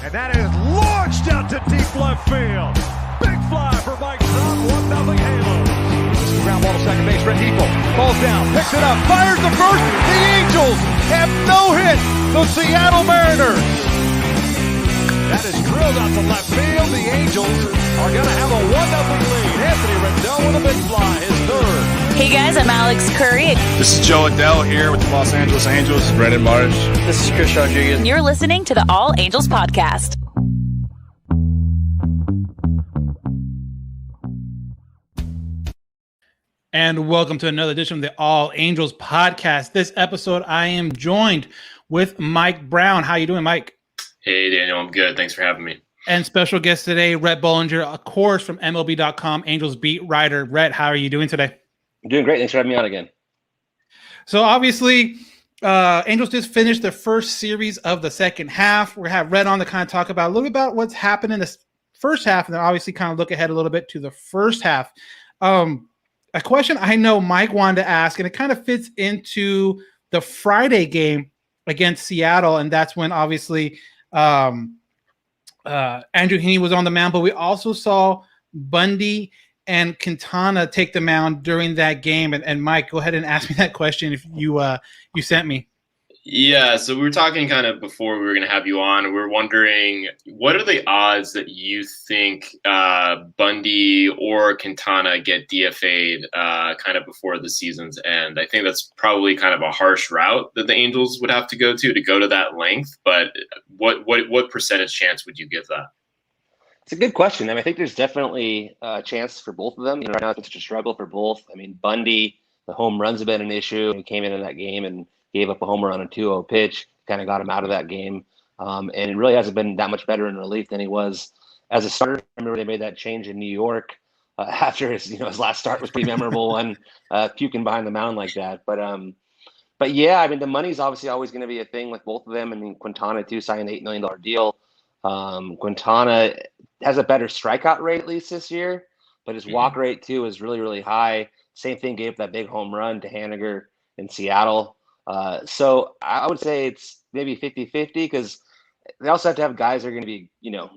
And that is launched out to deep left field. Big fly for Mike Trout, 1-0 Halo. Ground ball to second base, Rhett falls down, picks it up, fires the first. The Angels have no hit. The Seattle Mariners. That is drilled out to left field. The Angels are going to have a 1-0 lead. Anthony Rendon with a big fly, his third. Hey guys, I'm Alex Curry. This is Joe Adele here with the Los Angeles Angels. Brandon Marsh. This is Chris Rodriguez. And you're listening to the All Angels Podcast. And welcome to another edition of the All Angels Podcast. This episode, I am joined with Mike Brown. How you doing, Mike? Hey, Daniel. I'm good. Thanks for having me. And special guest today, Rhett Bollinger, of course, from MLB.com, Angels beat writer. Rhett, how are you doing today? I'm doing great. Thanks for having me on again. So obviously, Angels just finished the first series of the second half. We're going to have Rhett on to kind of talk about a little bit about what's happened in this first half, and then obviously kind of look ahead a little bit to the first half. A question I know Mike wanted to ask, and it kind of fits into the Friday game against Seattle, and that's when obviously Andrew Heaney was on the mound, but we also saw Bundy and Quintana take the mound during that game. And Mike, go ahead and ask me that question if you sent me. Yeah, so we were talking kind of before we were going to have you on. We were wondering, what are the odds that you think Bundy or Quintana get DFA'd kind of before the season's end? I think that's probably kind of a harsh route that the Angels would have to go to that length. But what percentage chance would you give that? It's a good question. I mean, I think there's definitely a chance for both of them. Right now, it's such a struggle for both. I mean, Bundy, the home runs have been an issue. He came in that game and gave up a home run on a 2-0 pitch, kind of got him out of that game. And it really hasn't been that much better in relief than he was as a starter. I remember they made that change in New York after his last start was pretty memorable one, puking behind the mound like that. But yeah, I mean, the money's obviously always going to be a thing with both of them. I mean, Quintana too signed an $8 million deal. Quintana has a better strikeout rate at least this year, but his walk rate too is really, really high. Same thing, gave up that big home run to Haniger in Seattle. So I would say it's maybe 50-50 because they also have to have guys that are going to be,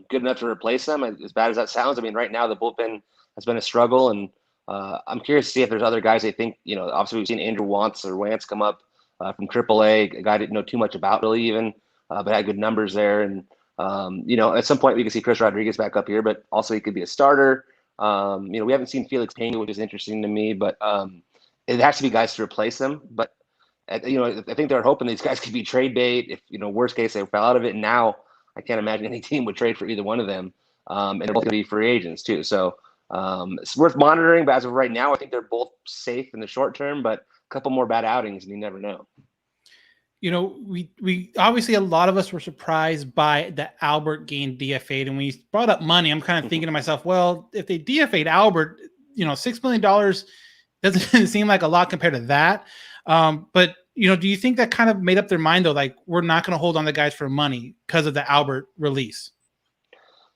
good enough to replace them. As bad as that sounds, I mean, right now the bullpen has been a struggle, and I'm curious to see if there's other guys they think, obviously we've seen Andrew Wantz come up from AAA, a guy I didn't know too much about really even, but had good numbers there. And, at some point we could see Chris Rodriguez back up here, but also he could be a starter. We haven't seen Felix Pena, which is interesting to me, but it has to be guys to replace them. But I think they're hoping these guys could be trade bait. If, worst case, they fell out of it. And now I can't imagine any team would trade for either one of them. And they're both going to be free agents too. So it's worth monitoring. But as of right now, I think they're both safe in the short term, but a couple more bad outings and you never know. We obviously, a lot of us were surprised by the Albert getting DFA'd. And when you brought up money, I'm kind of thinking to myself, well, if they DFA'd Albert, $6 million doesn't seem like a lot compared to that. But do you think that kind of made up their mind though? Like, we're not going to hold on the guys for money because of the Albert release.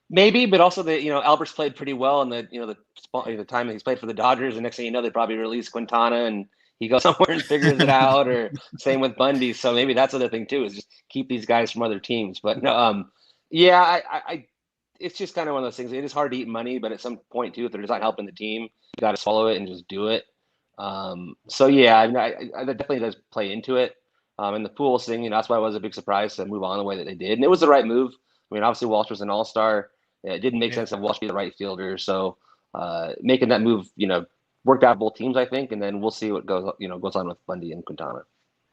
Maybe, but also Albert's played pretty well in the time that he's played for the Dodgers. And next thing you know, they probably release Quintana and he goes somewhere and figures it out, or same with Bundy. So maybe that's the other thing too, is just keep these guys from other teams. But it's just kind of one of those things. It is hard to eat money, but at some point too, if they're just not helping the team, you got to swallow it and just do it. So yeah, I that definitely does play into it. And the Pujols thing, that's why it was a big surprise to move on the way that they did. And it was the right move. I mean, obviously Walsh was an all-star. It didn't make sense to Walsh be the right fielder. So making that move, worked out both teams, I think. And then we'll see what goes on with Bundy and Quintana.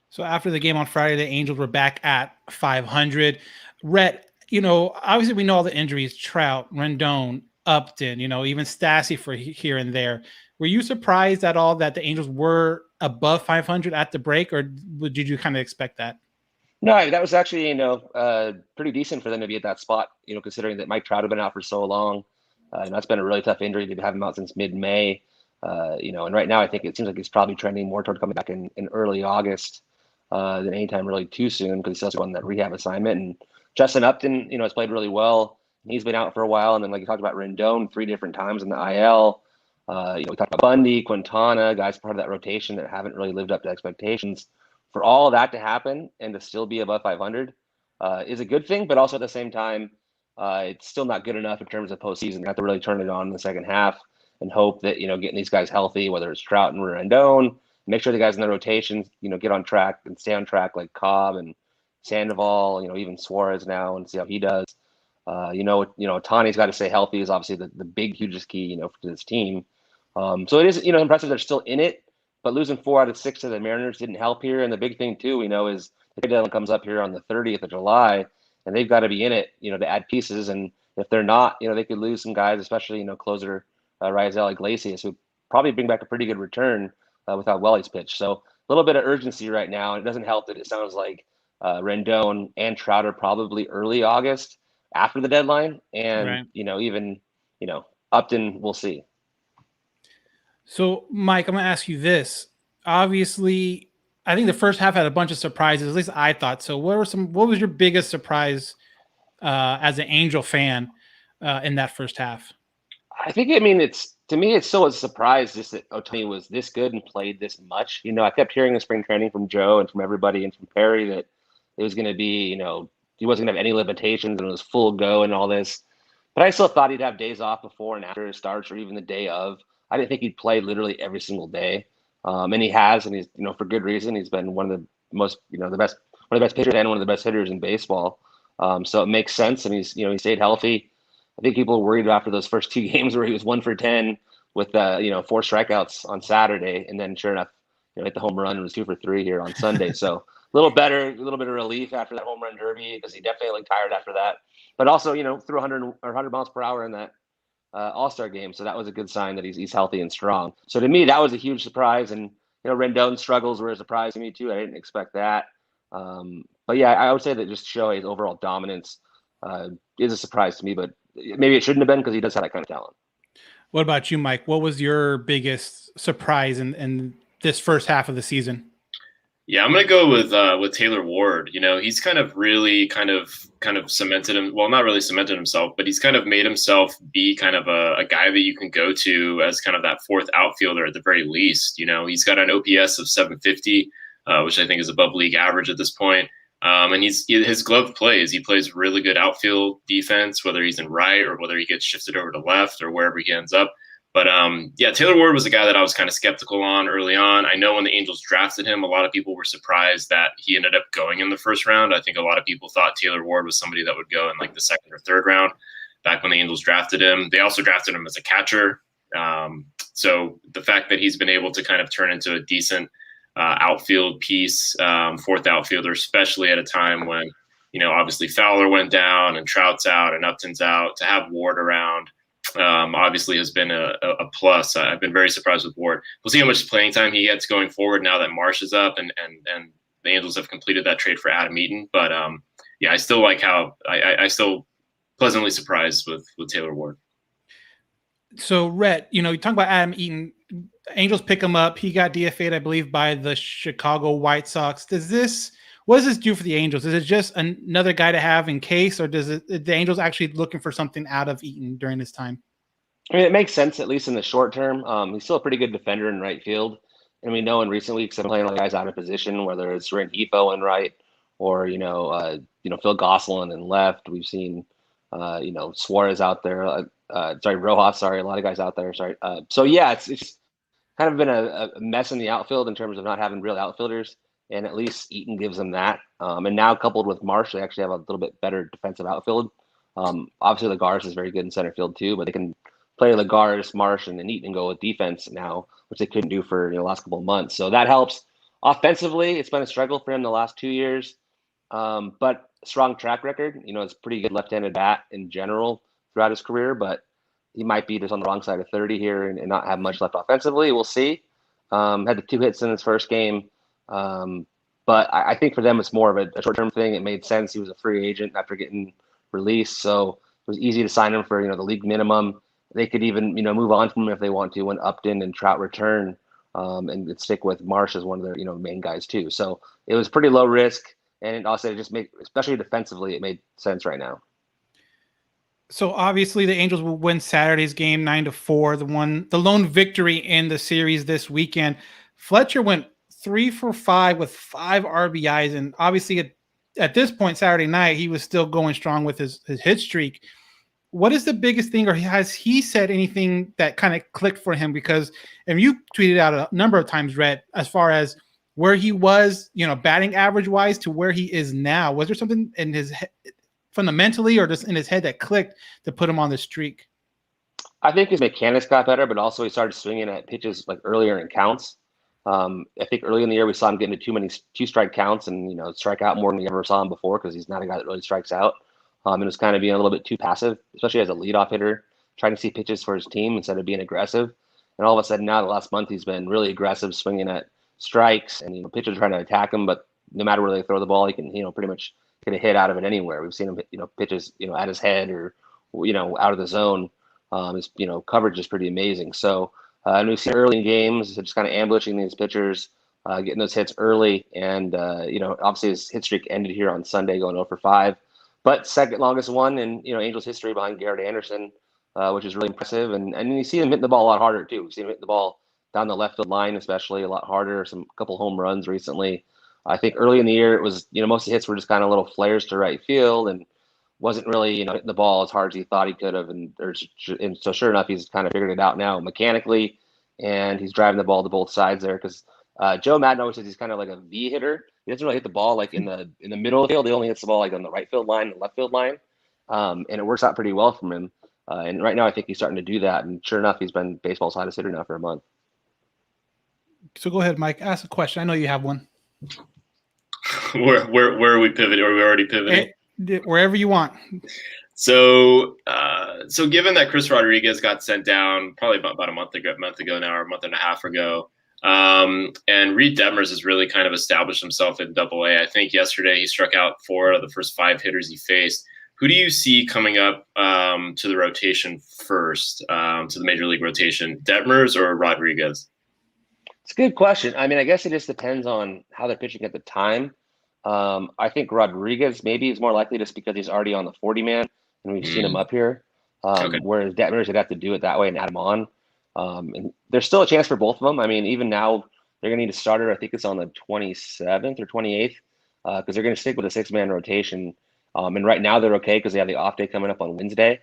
So after the game on Friday, the Angels were back at 500. Rhett, obviously we know all the injuries, Trout, Rendon, Upton, even Stassi for here and there. Were you surprised at all that the Angels were above 500 at the break, or did you kind of expect that? No, that was actually, pretty decent for them to be at that spot, considering that Mike Trout had been out for so long. And that's been a really tough injury. They've had him out since mid-May. And right now I think it seems like he's probably trending more toward coming back in early August than anytime really too soon, because he's still on that rehab assignment. And Justin Upton, has played really well. He's been out for a while. And then, like you talked about, Rendon 3 different times in the IL. We talked about Bundy, Quintana, guys part of that rotation that haven't really lived up to expectations. For all of that to happen and to still be above 500 is a good thing, but also at the same time, It's still not good enough in terms of postseason. You have to really turn it on in the second half and hope that, getting these guys healthy, whether it's Trout and Rendon, make sure the guys in the rotation, get on track and stay on track, like Cobb and Sandoval, even Suarez now, and see how he does. Otani's got to stay healthy is obviously the big, hugest key, to this team. So it is, impressive they're still in it, but losing 4 out of 6 to the Mariners didn't help here. And the big thing too, is the deadline comes up here on the 30th of July, and they've got to be in it, to add pieces. And if they're not, they could lose some guys, especially, closer Raisel Iglesias, who probably bring back a pretty good return without Welly's pitch. So a little bit of urgency right now. And it doesn't help that it sounds like Rendon and Trout are probably early August after the deadline. And, Right. Even, Upton, we'll see. So, Mike, I'm going to ask you this. Obviously, I think the first half had a bunch of surprises. At least I thought so. What was your biggest surprise as an Angel fan in that first half? I think, to me, it's still a surprise just that Ohtani was this good and played this much. I kept hearing in spring training from Joe and from everybody and from Perry that it was going to be, he wasn't going to have any limitations and it was full go and all this. But I still thought he'd have days off before and after his starts or even the day of. I didn't think he'd play literally every single day. And he has, and he's, for good reason. He's been one of the most, one of the best pitchers and one of the best hitters in baseball. So it makes sense. And he's, he stayed healthy. I think people were worried after those first 2 games where he was 1 for 10 with 4 strikeouts on Saturday, and then sure enough, hit the home run and was 2 for 3 here on Sunday. So a little bit of relief after that home run derby because he definitely looked tired after that. But also, threw 100 miles per hour in that All-Star game, so that was a good sign that he's healthy and strong. So to me, that was a huge surprise, and Rendon's struggles were a surprise to me too. I didn't expect that. But yeah, I would say that just Shohei's overall dominance is a surprise to me, but maybe it shouldn't have been because he does have that kind of talent. What about you, Mike? What was your biggest surprise in this first half of the season? Yeah, I'm gonna go with Taylor Ward. He's kind of really kind of cemented him. Well, not really cemented himself, but he's kind of made himself be kind of a guy that you can go to as kind of that fourth outfielder at the very least. He's got an OPS of 750, which I think is above league average at this point. And his glove plays. He plays really good outfield defense, whether he's in right or whether he gets shifted over to left or wherever he ends up. But Taylor Ward was a guy that I was kind of skeptical on early on. I know when the Angels drafted him, a lot of people were surprised that he ended up going in the first round. I think a lot of people thought Taylor Ward was somebody that would go in like the second or third round back when the Angels drafted him. They also drafted him as a catcher. So the fact that he's been able to kind of turn into a decent outfield piece, fourth outfielder, especially at a time when, obviously Fowler went down and Trout's out and Upton's out, to have Ward around obviously has been a plus. I've been very surprised with Ward. We'll see how much playing time he gets going forward now that Marsh is up and the Angels have completed that trade for Adam Eaton. But I still like how I still pleasantly surprised with Taylor Ward. So, Rhett, you talk about Adam Eaton. Angels pick him up. He got DFA'd, I believe, by the Chicago White Sox. What does this do for the Angels? Is it just another guy to have in case, or the Angels actually looking for something out of Eaton during this time? It makes sense, at least in the short term. He's still a pretty good defender in right field. And we know in recent weeks, they're playing guys out of position, whether it's Rengifo in right or, Phil Gosselin in left. We've seen, Suarez out there. Rojas, a lot of guys out there. So, yeah, it's kind of been a mess in the outfield in terms of not having real outfielders. And at least Eaton gives them that. And now coupled with Marsh, they actually have a little bit better defensive outfield. Obviously, Lagares is very good in center field too, but they can play Lagares, Marsh, and then Eaton go with defense now, which they couldn't do for the last couple of months. So that helps. Offensively, it's been a struggle for him the last 2 years, but strong track record. It's pretty good left-handed bat in general throughout his career, but he might be just on the wrong side of 30 here and not have much left offensively. We'll see. Had the 2 hits in his first game. But I think for them, it's more of a short-term thing. It made sense. He was a free agent after getting released, so it was easy to sign him for the league minimum. They could even move on from him if they want to when Upton and Trout return, and stick with Marsh as one of their main guys too. So it was pretty low risk, and it also just especially defensively, it made sense right now. So obviously the Angels will win Saturday's game 9-4, the lone victory in the series this weekend. Fletcher went 3 for 5 with 5 RBIs, and obviously at this point, Saturday night, he was still going strong with his hit streak. What is the biggest thing, or has he said anything that kind of clicked for him? Because, and you tweeted out a number of times, Rhett, as far as where he was, batting average wise to where he is now. Was there something in his head, fundamentally, or just in his head, that clicked to put him on the streak? I think his mechanics got better, but also he started swinging at pitches like earlier in counts. I think early in the year we saw him getting to too many 2-strike counts and strike out more than we ever saw him before, because he's not a guy that really strikes out. And was kind of being a little bit too passive, especially as a leadoff hitter, trying to see pitches for his team instead of being aggressive. And all of a sudden now, the last month, he's been really aggressive, swinging at strikes, and pitchers trying to attack him. But no matter where they throw the ball, he can pretty much get a hit out of it anywhere. We've seen him pitches at his head or out of the zone. His coverage is pretty amazing. So and we've seen early in games just kind of ambushing these pitchers, getting those hits early, and obviously his hit streak ended here on Sunday, going 0 for 5. But second longest one in Angels history behind Garrett Anderson, which is really impressive. And you see him hitting the ball a lot harder too. We've seen him hit the ball down the left field line, especially a lot harder. Couple home runs recently. I think early in the year it was most of the hits were just kind of little flares to right field and wasn't really hitting the ball as hard as he thought he could have. And so sure enough, he's kind of figured it out now mechanically, and he's driving the ball to both sides there, because Joe Madden always says he's kind of like a V hitter. He doesn't really hit the ball like in the middle of the field. He only hits the ball like on the right field line, the left field line, and it works out pretty well for him. And right now, I think he's starting to do that. And sure enough, he's been baseball's hottest hitter now for a month. So go ahead, Mike. Ask a question. I know you have one. Where are we pivoting? Are we already pivoting? Wherever you want. So given that Chris Rodriguez got sent down probably about a month ago now, or a month and a half ago, and Reed Detmers has really kind of established himself in Double-A. I think yesterday he struck out 4 of the first 5 hitters he faced. Who do you see coming up to the rotation first, to the major league rotation, Detmers or Rodriguez? It's a good question. I mean, I guess it just depends on how they're pitching at the time. I think Rodriguez maybe is more likely just because he's already on the 40-man and we've seen him up here. Okay. Whereas Detmers would have to do it that way and add him on. And there's still a chance for both of them. I mean, even now they're going to need a starter. I think it's on the 27th or 28th, because they're going to stick with a 6-man rotation. And right now they're okay because they have the off day coming up on Wednesday.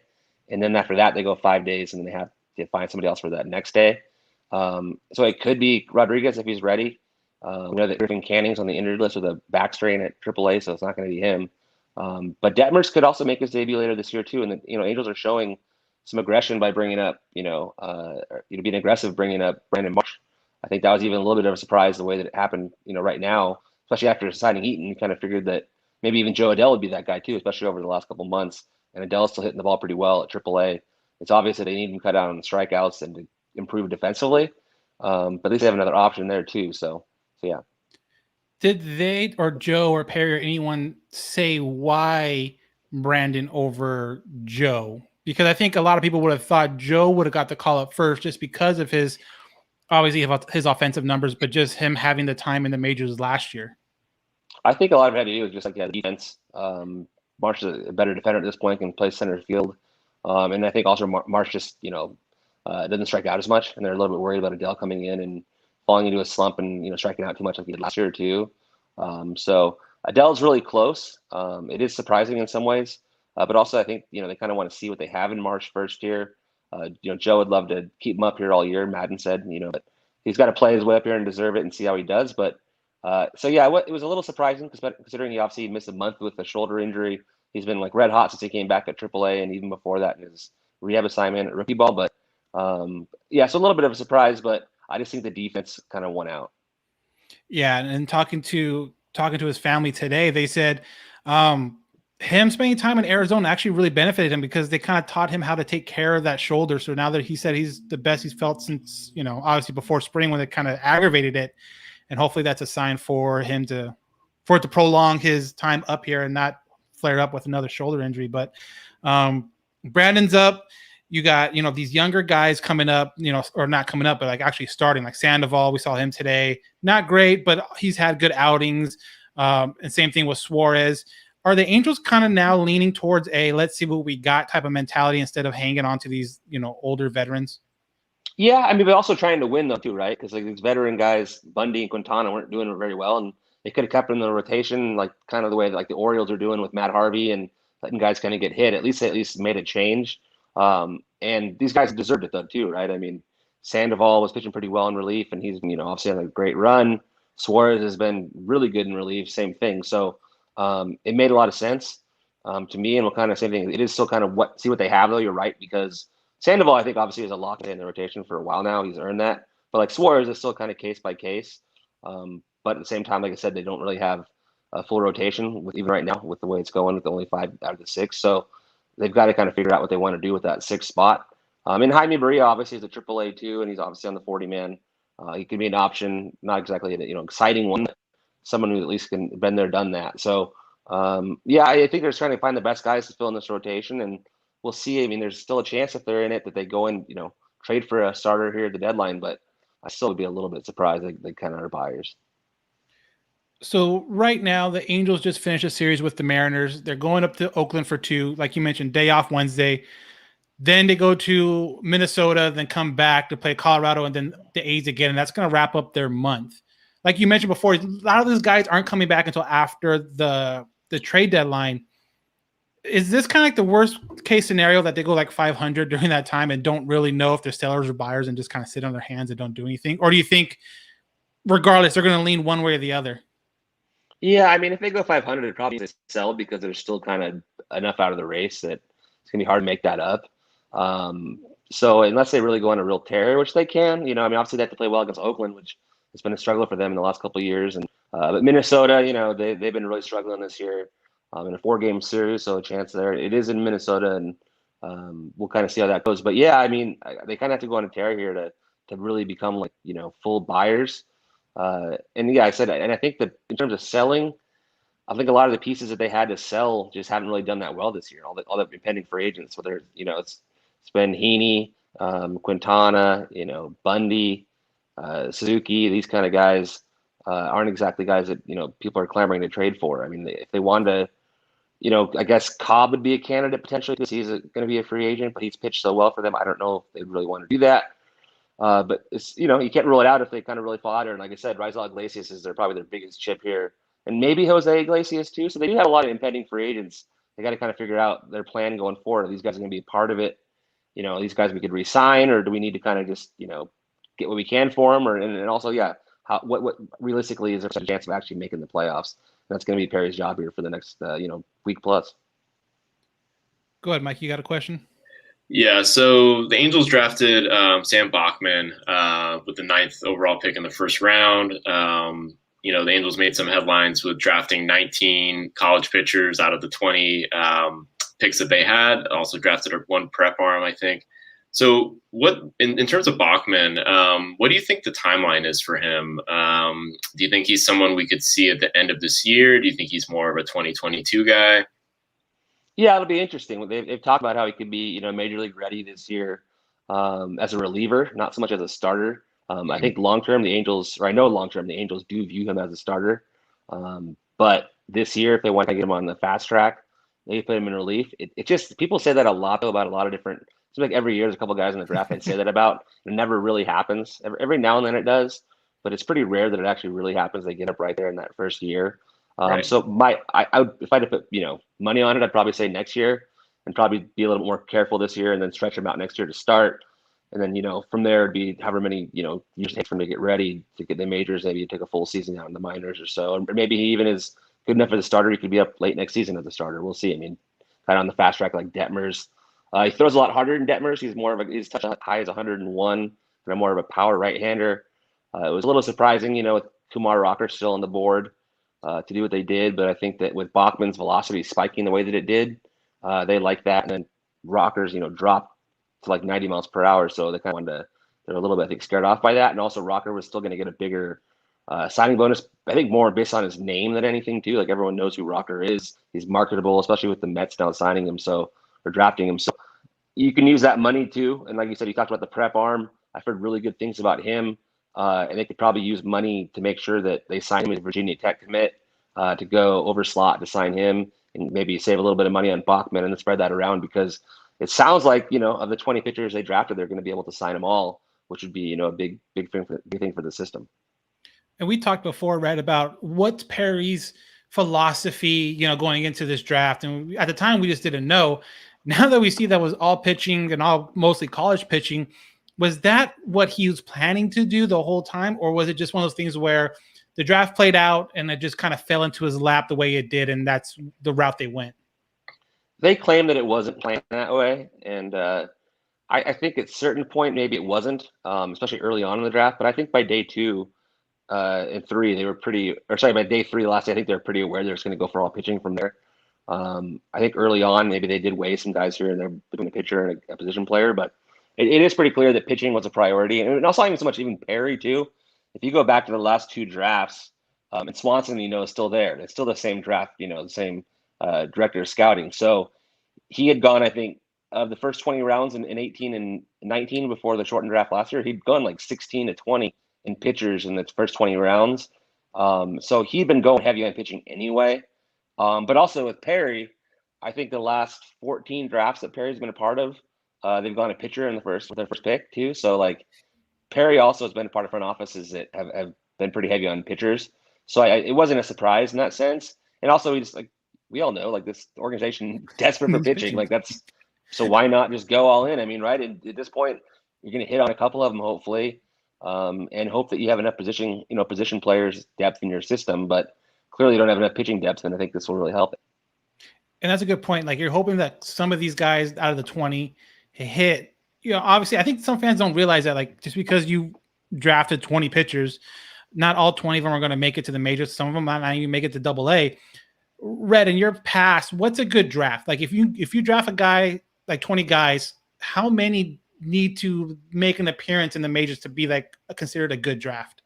And then after that, they go 5 days and then they have to find somebody else for that next day. So it could be Rodriguez if he's ready. We know that Griffin Canning's on the injured list with a back strain at AAA, so it's not going to be him. But Detmers could also make his debut later this year too. And the Angels are showing some aggression by bringing up, being aggressive, bringing up Brandon Marsh. I think that was even a little bit of a surprise the way that it happened. Right now, especially after signing Eaton, you kind of figured that maybe even Joe Adele would be that guy too, especially over the last couple of months. And Adele's still hitting the ball pretty well at AAA. It's obvious that they need him cut down on the strikeouts and to improve defensively. But at least they have another option there too. So yeah. Did they or Joe or Perry or anyone say why Brandon over Joe? Because I think a lot of people would have thought Joe would have got the call up first just because of his offensive numbers, but just him having the time in the majors last year. I think a lot of it had to do with just like defense. Marsh is a better defender at this point, can play center field. And I think also Marsh just, doesn't strike out as much. And they're a little bit worried about Adele coming in and falling into a slump and, striking out too much like he did last year too. So Adele's really close. It is surprising in some ways. But also I think, they kind of want to see what they have in Marsh first year. Joe would love to keep him up here all year, Madden said, but he's got to play his way up here and deserve it and see how he does. But it was a little surprising considering he obviously missed a month with a shoulder injury. He's been like red hot since he came back at AAA and even before that in his rehab assignment at rookie ball. But so a little bit of a surprise, but I just think the defense kind of won out. Yeah, and talking to his family today, they said him spending time in Arizona actually really benefited him because they kind of taught him how to take care of that shoulder. So now that he said he's the best he's felt since, obviously before spring when it kind of aggravated it. And hopefully that's a sign for it to prolong his time up here and not flare up with another shoulder injury. But Brandon's up. You got, these younger guys coming up, or not coming up, but like actually starting, like Sandoval. We saw him today. Not great, but he's had good outings. And same thing with Suarez. Are the Angels kind of now leaning towards let's see what we got type of mentality instead of hanging on to these, older veterans? Yeah, I mean, but also trying to win though too, right? Because like these veteran guys, Bundy and Quintana weren't doing it very well, and they could have kept him in the rotation, like kind of the way that, like the Orioles are doing with Matt Harvey and letting guys kind of get hit. At least made a change. And these guys deserved it though too, right? I mean, Sandoval was pitching pretty well in relief, and he's obviously on a great run. Suarez has been really good in relief, same thing. So it made a lot of sense to me, and we'll kind of same thing. It is still kind of see what they have though. You're right, because Sandoval I think obviously is a lock in the rotation for a while now. He's earned that, but like Suarez is still kind of case by case. But at the same time, like I said, they don't really have a full rotation even right now with the way it's going with only 5 out of the 6. So they've got to kind of figure out what they want to do with that 6th spot. And Jaime Barria obviously is a AAA too, and he's obviously on the 40-man. He could be an option, not exactly an exciting one, someone who at least can been there, done that. So yeah, I think they're trying to find the best guys to fill in this rotation, and we'll see. I mean, there's still a chance if they're in it that they go and trade for a starter here at the deadline, but I still would be a little bit surprised they kind of are buyers. So right now, the Angels just finished a series with the Mariners. They're going up to Oakland for 2, like you mentioned, day off Wednesday. Then they go to Minnesota, then come back to play Colorado, and then the A's again. And that's going to wrap up their month. Like you mentioned before, a lot of these guys aren't coming back until after the trade deadline. Is this kind of like the worst case scenario that they go like 500 during that time and don't really know if they're sellers or buyers and just kind of sit on their hands and don't do anything? Or do you think, regardless, they're going to lean one way or the other? Yeah, I mean, if they go 500, it'd probably sell because there's still kind of enough out of the race that it's going to be hard to make that up. So unless they really go on a real tear, which they can, I mean, obviously they have to play well against Oakland, which has been a struggle for them in the last couple of years. And but Minnesota, they've been really struggling this year in a 4-game series, so a chance there. It is in Minnesota, and we'll kind of see how that goes. But yeah, I mean, they kind of have to go on a tear here to really become like full buyers. And yeah, I said, and I think that in terms of selling, I think a lot of the pieces that they had to sell just haven't really done that well this year. All the impending free agents, whether it's been Heaney, Quintana, Bundy, Suzuki, these kind of guys aren't exactly guys that people are clamoring to trade for. I mean, if they wanted to, I guess Cobb would be a candidate potentially because he's going to be a free agent, but he's pitched so well for them. I don't know if they really want to do that. But it's you can't rule it out if they kind of really fall out here. And like I said, Raisel Iglesias is probably their biggest chip here, and maybe Jose Iglesias too. So they do have a lot of impending free agents. They got to kind of figure out their plan going forward. Are these guys are going to be a part of it? These guys we could re-sign, or do we need to kind of just get what we can for them? Or and also what realistically is there a chance of actually making the playoffs? And that's going to be Perry's job here for the next week plus. Go ahead, Mike. You got a question? Yeah, so the Angels drafted Sam Bachman with the 9th overall pick in the first round. The Angels made some headlines with drafting 19 college pitchers out of the 20 picks that they had. Also drafted 1 prep arm, I think. So what, in terms of Bachman, what do you think the timeline is for him? Do you think he's someone we could see at the end of this year? Do you think he's more of a 2022 guy? Yeah, it'll be interesting. They've talked about how he could be, major league ready this year as a reliever, not so much as a starter. I think long-term, the Angels do view him as a starter. But this year, if they want to get him on the fast track, they put him in relief. It just, people say that a lot, though, about a lot of different, it seems like every year there's a couple guys in the draft they say that about. It never really happens. Every now and then it does, but it's pretty rare that it actually really happens. They get up right there in that first year. Right. So I would, if I had to put money on it, I'd probably say next year, and probably be a little bit more careful this year, and then stretch him out next year to start, and then from there it'd be however many years it takes for him to get ready to get the majors. Maybe you take a full season out in the minors or so, or maybe he even is good enough as a starter. He could be up late next season as a starter. We'll see. I mean, kind of on the fast track like Detmers. He throws a lot harder than Detmers. He's touched high as 101, but more of a power right-hander. It was a little surprising, with Kumar Rocker still on the board. To do what they did, but I think that with Bachman's velocity spiking the way that it did, they like that. And then Rockers, dropped to like 90 miles per hour, so they kind of they're a little bit, I think, scared off by that. And also, Rocker was still going to get a bigger signing bonus. I think more based on his name than anything, too. Like everyone knows who Rocker is. He's marketable, especially with the Mets now signing him, or drafting him. So you can use that money too. And like you said, you talked about the prep arm. I've heard really good things about him. And they could probably use money to make sure that they sign him as Virginia Tech commit to go over slot to sign him, and maybe save a little bit of money on Bachman and then spread that around, because it sounds like, of the 20 pitchers they drafted, they're going to be able to sign them all, which would be, a big thing for the system. And we talked before, Rhett, about what's Perry's philosophy, going into this draft. And at the time, we just didn't know. Now that we see that was all pitching and all mostly college pitching, was that what he was planning to do the whole time? Or was it just one of those things where the draft played out and it just kind of fell into his lap the way it did, and that's the route they went? They claim that it wasn't planned that way. And I think at a certain point, maybe it wasn't, especially early on in the draft. But I think by day 2 and 3, they were by day 3 last day, I think they were pretty aware they're just going to go for all pitching from there. I think early on, maybe they did weigh some guys here and there between a pitcher and a position player, but it is pretty clear that pitching was a priority. And also, not even so much even Perry, too. If you go back to the last 2 drafts, and Swanson, is still there. It's still the same draft, the same director of scouting. So he had gone, I think, of the first 20 rounds in 18 and 19 before the shortened draft last year, he'd gone like 16 to 20 in pitchers in the first 20 rounds. So he'd been going heavy on pitching anyway. But also with Perry, I think the last 14 drafts that Perry's been a part of, they've gone a pitcher with their first pick too. So like Perry also has been a part of front offices that have been pretty heavy on pitchers. So it wasn't a surprise in that sense. And also we all know, like, this organization desperate for pitching. Like, so why not just go all in? I mean, right at this point, you're going to hit on a couple of them, hopefully, and hope that you have enough position players depth in your system. But clearly, you don't have enough pitching depth, and I think this will really help it. And that's a good point. Like, you're hoping that some of these guys out of the 20 hit. Obviously, I think some fans don't realize that, like, just because you drafted 20 pitchers, not all 20 of them are going to make it to the majors. Some of them might not even make it to AA. Rhett, in your past, what's a good draft? Like, if you draft a guy, like 20 guys, how many need to make an appearance in the majors to be like considered a good draft?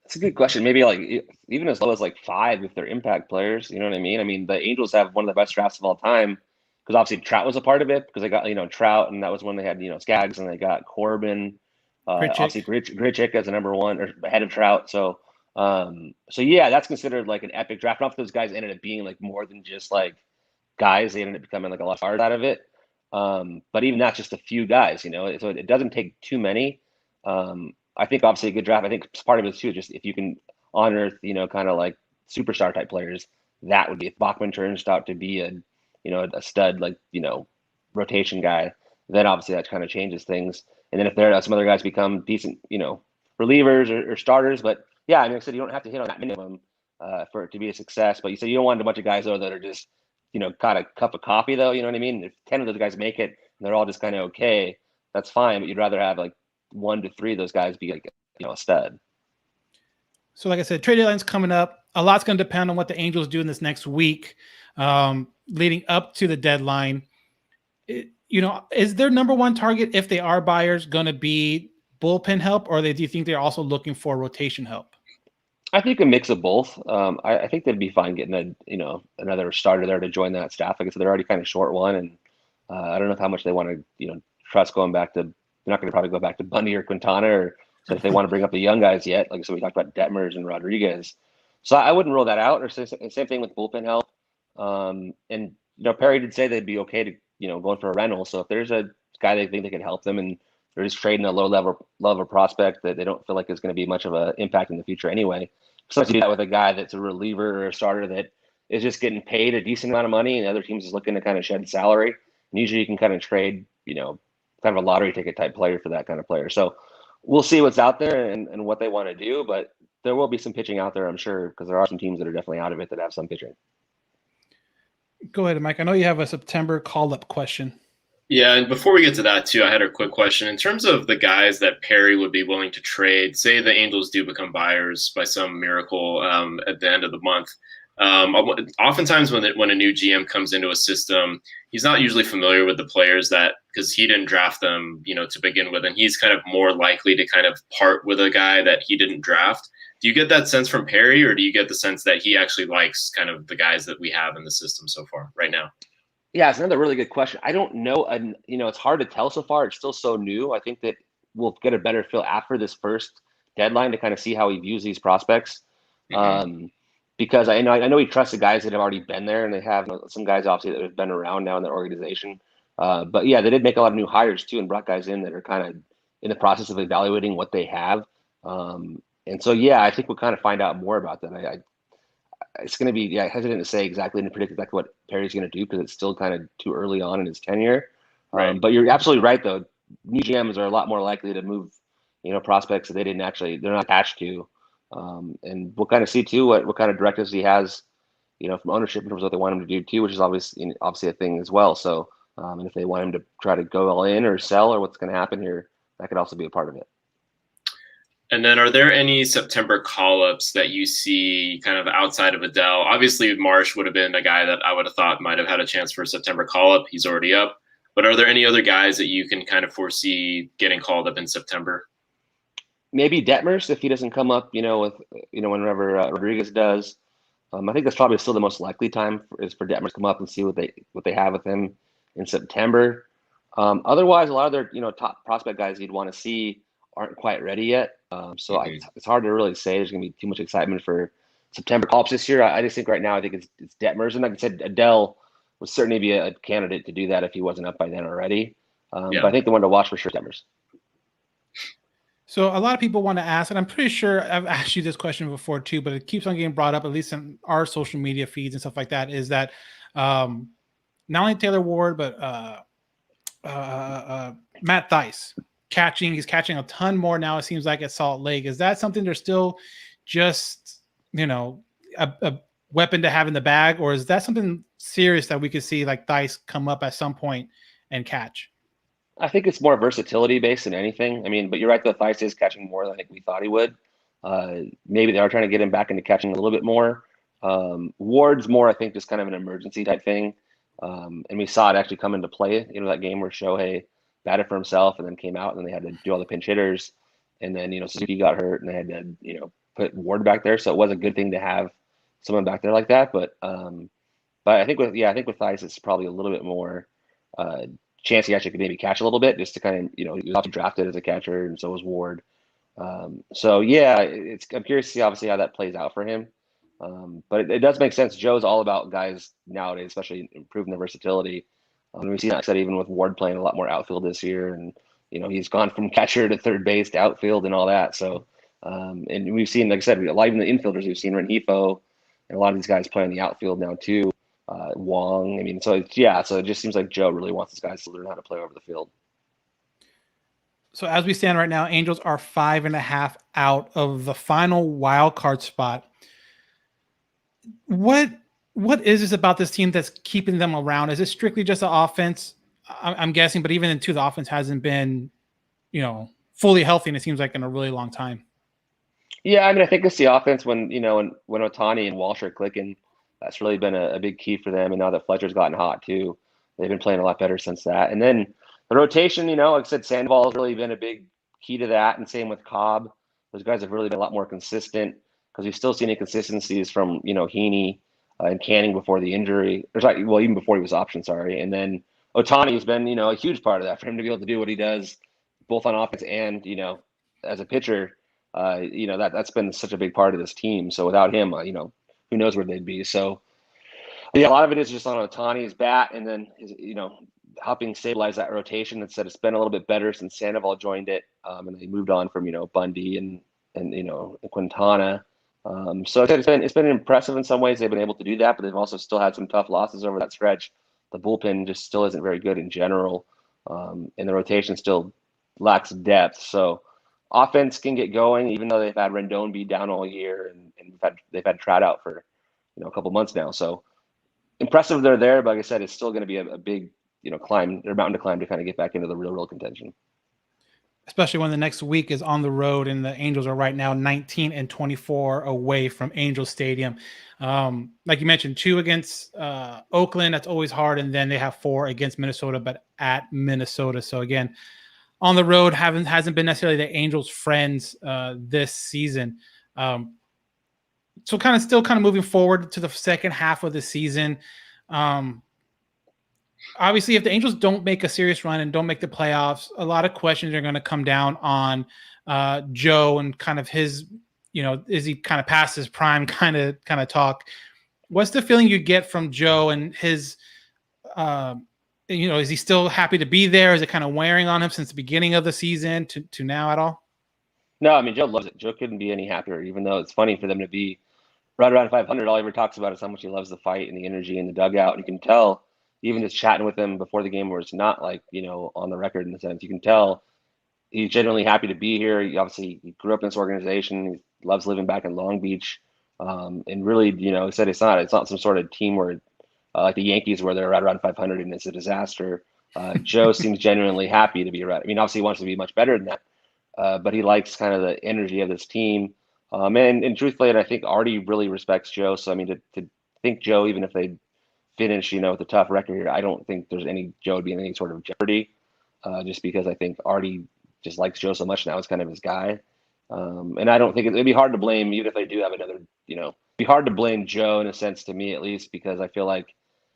That's a good question. Maybe like even as low as like 5 if they're impact players. You know what I mean? I mean, the Angels have one of the best drafts of all time because obviously Trout was a part of it because they got Trout, and that was when they had Skaggs, and they got Corbin, obviously Grichuk as a number 1 or ahead of Trout. So yeah, that's considered like an epic draft. Not if those guys ended up being like more than just like guys, they ended up becoming like a lot of stars out of it. But even that's just a few guys, so it doesn't take too many. I think obviously a good draft, I think part of it too, just if you can unearth, kind of like superstar type players, that would be if Bachman turns out to be a stud, like, rotation guy, then obviously that kind of changes things. And then if there are some other guys become decent, relievers or starters, but yeah, I mean, like I said, you don't have to hit on that many of them for it to be a success. But you said you don't want a bunch of guys though that are just, kind of cup of coffee though. You know what I mean? If 10 of those guys make it and they're all just kind of okay, that's fine. But you'd rather have like 1 to 3 of those guys be like, a stud. So like I said, trade deadline's coming up. A lot's going to depend on what the Angels do in this next week, leading up to the deadline. Is their number 1 target, if they are buyers, going to be bullpen help, or do you think they're also looking for rotation help? I think a mix of both. I think they'd be fine getting another starter there to join that staff. Like I said, they're already kind of short one, and I don't know how much they want to trust going back to. They're not going to probably go back to Bundy or Quintana, or so if they want to bring up the young guys yet. Like I said, we talked about Detmers and Rodriguez, so I wouldn't rule that out. Or same thing with bullpen help. And Perry did say they'd be okay to going for a rental. So if there's a guy they think they can help them, and they're just trading a low level prospect that they don't feel like is going to be much of an impact in the future anyway. Sometimes you do that with a guy that's a reliever or a starter that is just getting paid a decent amount of money, and the other teams is looking to kind of shed salary. And usually you can kind of trade, kind of a lottery ticket type player for that kind of player. So we'll see what's out there and what they want to do, but there will be some pitching out there, I'm sure, because there are some teams that are definitely out of it that have some pitching. Go ahead, Mike. I know you have a September call-up question. Yeah, and before we get to that too, I had a quick question. In terms of the guys that Perry would be willing to trade, say the Angels do become buyers by some miracle at the end of the month. Oftentimes when a new GM comes into a system, he's not usually familiar with the players because he didn't draft them, to begin with, and he's kind of more likely to kind of part with a guy that he didn't draft. Do you get that sense from Perry, or do you get the sense that he actually likes kind of the guys that we have in the system so far right now? Yeah, it's another really good question. I don't know. It's hard to tell so far. It's still so new. I think that we'll get a better feel after this first deadline to kind of see how he views these prospects. Mm-hmm. Because I know he trusts the guys that have already been there, and they have some guys obviously that have been around now in their organization. But yeah, they did make a lot of new hires too, and brought guys in that are kind of in the process of evaluating what they have. And so, yeah, I think we'll kind of find out more about that. It's going to be hesitant to say exactly and to predict exactly what Perry's going to do because it's still kind of too early on in his tenure. Right. But you're absolutely right, though. New GMs are a lot more likely to move, prospects that they're not attached to. And we'll kind of see too what kind of directives he has, from ownership in terms of what they want him to do too, which is obviously a thing as well. So, and if they want him to try to go all in or sell or what's going to happen here, that could also be a part of it. And then are there any September call-ups that you see kind of outside of Adele? Obviously, Marsh would have been a guy that I would have thought might have had a chance for a September call-up. He's already up. But are there any other guys that you can kind of foresee getting called up in September? Maybe Detmers if he doesn't come up, whenever Rodriguez does. I think that's probably still the most likely time is for Detmers to come up and see what they have with him in September. Otherwise, a lot of their top prospect guys you'd want to see aren't quite ready yet. It's hard to really say. There's going to be too much excitement for September call-ups this year. I just think right now I think it's Detmers, and like I said, Adele would certainly be a candidate to do that if he wasn't up by then already. But I think the one to watch for sure is Detmers. So a lot of people want to ask, and I'm pretty sure I've asked you this question before too, but it keeps on getting brought up, at least in our social media feeds and stuff like that, is that not only Taylor Ward, but Matt Theis he's catching a ton more now, it seems like, at Salt Lake. Is that something they're still just, a weapon to have in the bag, or is that something serious that we could see like Theis come up at some point and catch? I think it's more versatility based than anything. I mean, but you're right, though, Theis is catching more than I think we thought he would. Maybe they are trying to get him back into catching a little bit more. Ward's more, I think, just kind of an emergency type thing. And we saw it actually come into play, that game where Shohei batted for himself and then came out and then they had to do all the pinch hitters. And then, Suzuki got hurt and they had to, put Ward back there. So it was a good thing to have someone back there like that. But I think with Theis, it's probably a little bit more chance he actually could maybe catch a little bit just to kind of, he was also drafted as a catcher and so was Ward. I'm curious to see obviously how that plays out for him. But it does make sense. Joe's all about guys nowadays, especially improving their versatility. We've seen that said even with Ward playing a lot more outfield this year, and he's gone from catcher to third base to outfield and all that. So, and we've seen, like I said, even the infielders we've seen Rengifo and a lot of these guys playing the outfield now too. Wong. I mean, so it just seems like Joe really wants his guys to learn how to play over the field. So as we stand right now, Angels are 5.5 out of the final wild card spot. What is this about this team that's keeping them around? Is it strictly just the offense? I'm guessing, but even the offense hasn't been, fully healthy, and it seems like in a really long time. Yeah, I mean, I think it's the offense when Ohtani and Walsh are clicking. That's really been a big key for them. And now that Fletcher's gotten hot too, they've been playing a lot better since that. And then the rotation, like I said, Sandoval has really been a big key to that. And same with Cobb. Those guys have really been a lot more consistent because we've still seen inconsistencies from, Heaney and Canning before the injury. Even before he was optioned, sorry. And then Ohtani has been, a huge part of that for him to be able to do what he does both on offense and, as a pitcher. That's been such a big part of this team. So without him, who knows where they'd be. So, yeah, a lot of it is just on Ohtani's bat and then, helping stabilize that rotation. Instead, it's been a little bit better since Sandoval joined it. And they moved on from, Bundy and Quintana. So it's been impressive in some ways. They've been able to do that, but they've also still had some tough losses over that stretch. The bullpen just still isn't very good in general. And the rotation still lacks depth. So offense can get going, even though they've had Rendon be down all year and they've had Trout out for a couple months now. So impressive they're there, but like I said, it's still going to be a big climb or mountain to climb to kind of get back into the real contention. Especially when the next week is on the road and the Angels are right now 19-24 away from Angel Stadium. Like you mentioned, 2 against Oakland, that's always hard, and then they have 4 against Minnesota, but at Minnesota. So again, on the road hasn't been necessarily the Angels' friends this season. So still moving forward to the second half of the season. Obviously, if the Angels don't make a serious run and don't make the playoffs, a lot of questions are going to come down on Joe and kind of his, is he kind of past his prime kind of talk. What's the feeling you get from Joe and his, is he still happy to be there? Is it kind of wearing on him since the beginning of the season to now at all? No, I mean, Joe loves it. Joe couldn't be any happier, even though it's funny for them to be right around 500. All he ever talks about is how much he loves the fight and the energy in the dugout. And you can tell, even just chatting with him before the game, where it's not like, on the record in the sense, you can tell he's genuinely happy to be here. He grew up in this organization. He loves living back in Long Beach. And really, he said it's not some sort of team where like the Yankees where they're right around 500 and it's a disaster. Joe seems genuinely happy to be around. I mean, obviously he wants to be much better than that. But he likes kind of the energy of this team. And truthfully, I think Artie really respects Joe. So, I mean, to think Joe, even if they finish, with a tough record here, I don't think there's any Joe would be in any sort of jeopardy, just because I think Artie just likes Joe so much now. It's kind of his guy. And I don't think it'd be hard to blame, even if they do have another, it'd be hard to blame Joe in a sense, to me at least, because I feel like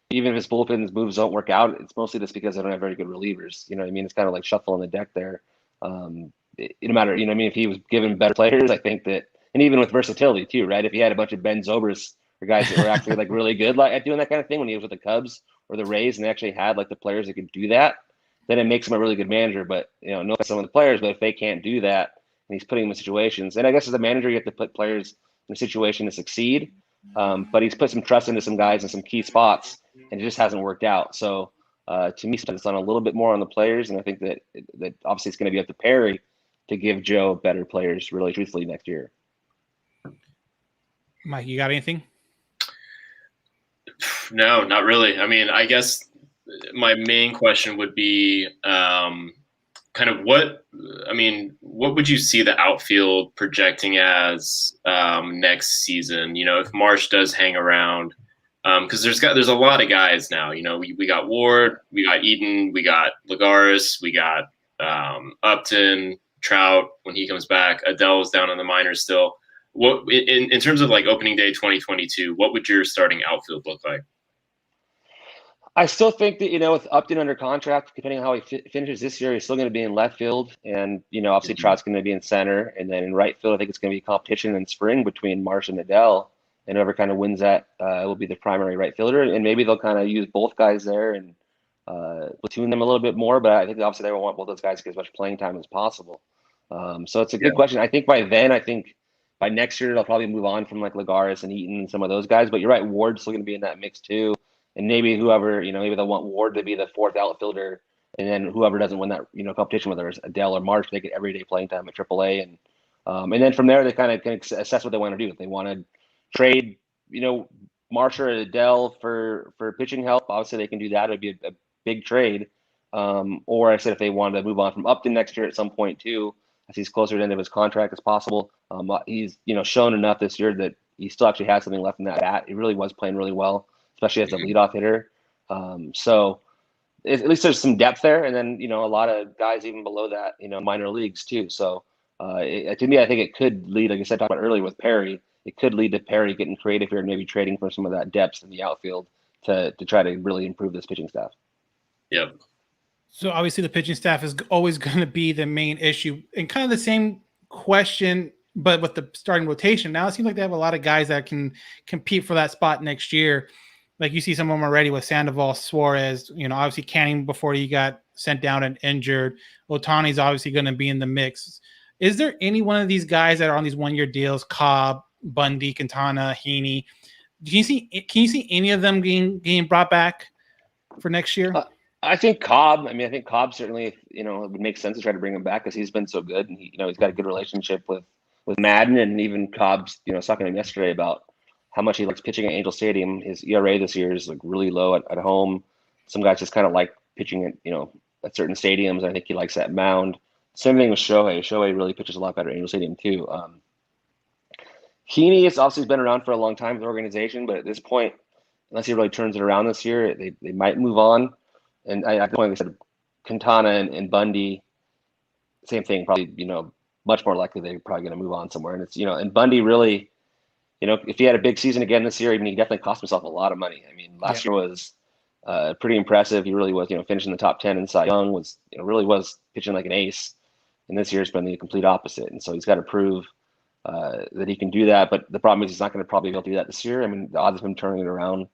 even if his bullpen's moves don't work out, it's mostly just because they don't have very good relievers. You know what I mean? It's kind of like shuffling the deck there. No matter, if he was given better players, I think that, and even with versatility too, right? If he had a bunch of Ben Zobrist or guys that were actually like really good like at doing that kind of thing when he was with the Cubs or the Rays, and they actually had like the players that could do that, then it makes him a really good manager. But no offense to some of the players, but if they can't do that, and he's putting them in situations, and I guess as a manager, you have to put players in a situation to succeed. But he's put some trust into some guys in some key spots, and it just hasn't worked out. So to me, it's on a little bit more on the players, and I think that obviously it's going to be up to Perry to give Joe better players, really truthfully, next year. Mike, you got anything? No, not really. I mean, I guess my main question would be kind of what would you see the outfield projecting as next season? If Marsh does hang around, because there's a lot of guys now. We got Ward, we got Eaton, we got Lagares, we got Upton, Trout when he comes back. Adele's down in the minors still. What in terms of like opening day 2022, what would your starting outfield look like? I still think that, with Upton under contract, depending on how he finishes this year, he's still going to be in left field. And, obviously Trout's going to be in center. And then in right field, I think it's going to be competition in spring between Marsh and Adele. And whoever kind of wins that will be the primary right fielder. And maybe they'll kind of use both guys there and platoon them a little bit more. But I think obviously they want both those guys to get as much playing time as possible. So it's a good question. I think by next year, they'll probably move on from like Lagares and Eaton and some of those guys. But you're right, Ward's still going to be in that mix too. And maybe whoever, maybe they'll want Ward to be the fourth outfielder, and then whoever doesn't win that, competition, whether it's Adele or Marsh, they get everyday playing time at AAA, and then from there they kind of can assess what they want to do. If they want to trade, Marsh or Adele for pitching help, obviously they can do that. It'd be a big trade. Or I said if they wanted to move on from Upton next year at some point too, as he's closer to the end of his contract as possible. He's shown enough this year that he still actually has something left in that bat. He really was playing really well, especially as a leadoff hitter. So at least there's some depth there. And then, a lot of guys even below that, minor leagues too. So to me, I think it could lead, like I said, talked about earlier with Perry, it could lead to Perry getting creative here and maybe trading for some of that depth in the outfield to try to really improve this pitching staff. Yep. So obviously the pitching staff is always going to be the main issue, and kind of the same question, but with the starting rotation. Now it seems like they have a lot of guys that can compete for that spot next year. Like you see some of them already with Sandoval, Suarez, obviously Canning before he got sent down and injured. Ohtani's obviously going to be in the mix. Is there any one of these guys that are on these 1-year deals, Cobb, Bundy, Quintana, Heaney? Can you see any of them getting brought back for next year? I think Cobb. I think Cobb certainly, it would make sense to try to bring him back because he's been so good, and he's got a good relationship with Madden, and even Cobb's, talking to him yesterday about how much he likes pitching at Angel Stadium. His ERA this year is like really low at home. Some guys just kind of like pitching at, at certain stadiums. I think he likes that mound. Same thing with Shohei. Shohei really pitches a lot better at Angel Stadium too. Heaney has obviously been around for a long time with the organization, but at this point, unless he really turns it around this year, they might move on. And I think I said Quintana and Bundy, same thing, probably, much more likely they're probably going to move on somewhere. And it's, and Bundy really, if he had a big season again this year, he definitely cost himself a lot of money. Last year was pretty impressive. He really was, finishing the top 10 in Cy Young, was, really was pitching like an ace. And this year's been the complete opposite. And so he's got to prove that he can do that. But the problem is he's not going to probably be able to do that this year. The odds of him turning it around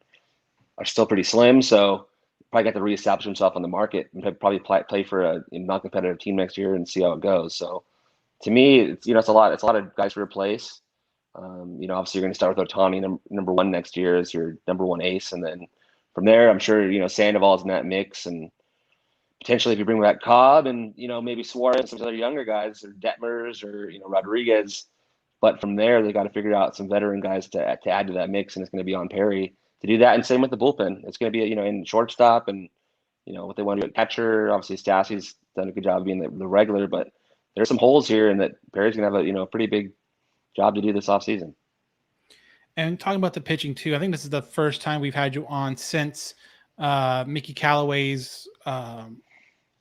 are still pretty slim. So probably got to reestablish himself on the market and probably play for a non-competitive team next year and see how it goes. So to me, it's a lot. It's a lot of guys to replace. Obviously you're going to start with Otani number one next year as your number one ace, and then from there, I'm sure Sandoval's in that mix, and potentially if you bring back Cobb and maybe Suarez and some other younger guys or Detmers or Rodriguez, but from there they got to figure out some veteran guys to add to that mix, and it's going to be on Perry to do that, and same with the bullpen. It's going to be in shortstop and what they want to do at catcher. Obviously Stassi's done a good job of being the regular, but there's some holes here, and that Perry's going to have a pretty big job to do this offseason. And talking about the pitching too, I think this is the first time we've had you on since Mickey Callaway's